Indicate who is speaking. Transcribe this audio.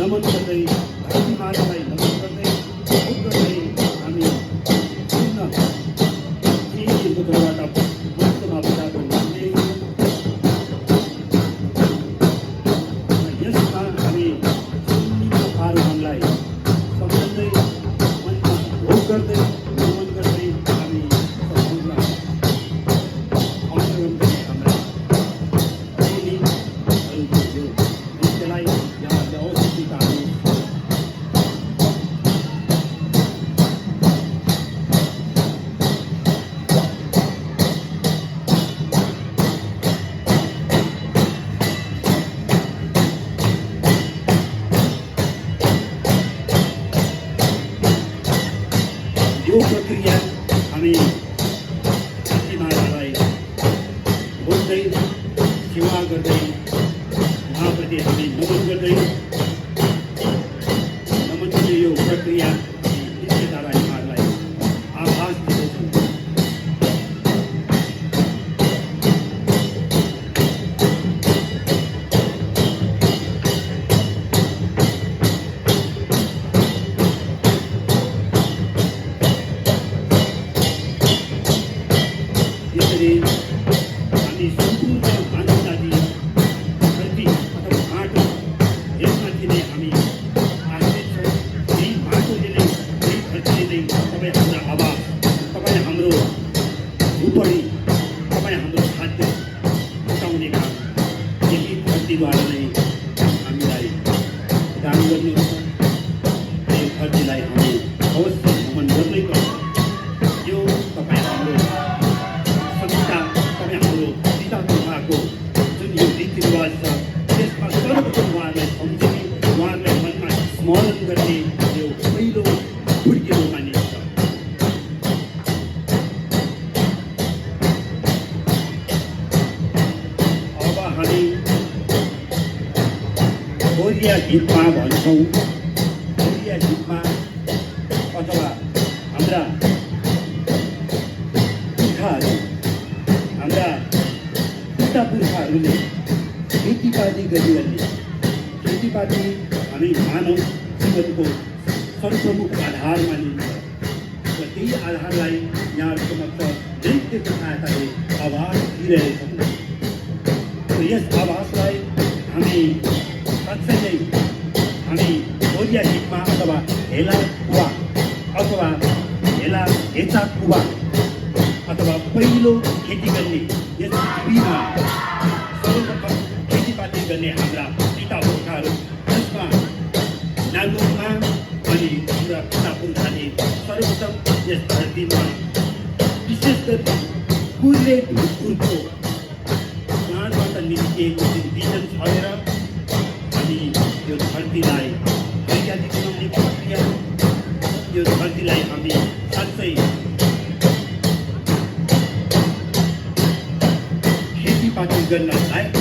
Speaker 1: नमन गर्दै धरती मातालाई नमन गर्दै हामी पुनः केही मुद्राबाट मुक्तमा विदाको मान्ने यसमा हामी आरोहणलाई सम्झँदै मनमा भोग गर्दै नमन गर्दै हामी सम्पूर्ण अंशग्रहण गर्ने हाम्रा चेलीहरूको यो नृत्यलाई यहाँहरूले अवश्य स्वीकार्नु। यो प्रक्रिया हामी धरतीमातालाई बोल्दै सेवा गर्दै उहाँप्रति हामी नमन गर्दै नमनको यो प्रक्रिया नृत्यधाराहरूलाई आभास दिँदछौँ। यसरी हामी सम्पूर्ण मानव जाति धरती अथवा माटो यसमाथि नै हामी आश्रित छौँ। यही माटोले नै यही धरतीले नै तपाईँ हाम्रा आवास, तपाईँ हाम्रो भूपरि, तपाईँ हाम्रो खाद्य जुटाउने काम यही धरतीद्वारा नै हामीलाई दान गर्नुहुन्छ। यो धरतीलाई हामी अवश्य नमन गर्नै पर्छ। यो तपाईँ हाम्रो जुन यो रीतिरिवाज छ त्यसमा सर्वप्रथम उहाँहरूलाई सम्झिने, उहाँहरूलाई मनमा स्मरण गर्ने यो पहिलो हुर्किलो मानिन्छ। अब हामी कोरिया गीतमा भन्छौँ, कोरिया गीतमा अथवा हाम्रा पुर्खाहरू, हाम्रा पुर्खाहरूले खेतीपाती गरिरहने, खेतीपाती हामी मानव जीवनको सर्वप्रमुख आधार मानिन्छ र त्यही आधारलाई यहाँहरू समक्ष नृत्यको सहायताले आभास दिइरहेछौँ। र यस आभासलाई हामी साँच्चै नै हामी कोरिया गीतमा अथवा हेला कुवा अथवा हेला हेचा कुवा अथवा पहिलो खेती गर्ने यस पृथ्वीमा सर्वप्रथम खेतीपाती गर्ने हाम्रा पिता पुर्खाहरू, जसमा नाङ्गोमा अनि हाम्रा पिता पुर्खाले सर्वप्रथम यस धरतीमा विशेष गरी कुर्रे ढुकुरको काँडबाट निस्किएको जुन बिजन छरेर अनि यो धरतीलाई हरियाली बनाउने प्रक्रिया, यो धरतीलाई हामी साँच्चै खेतीपाती गर्न लायक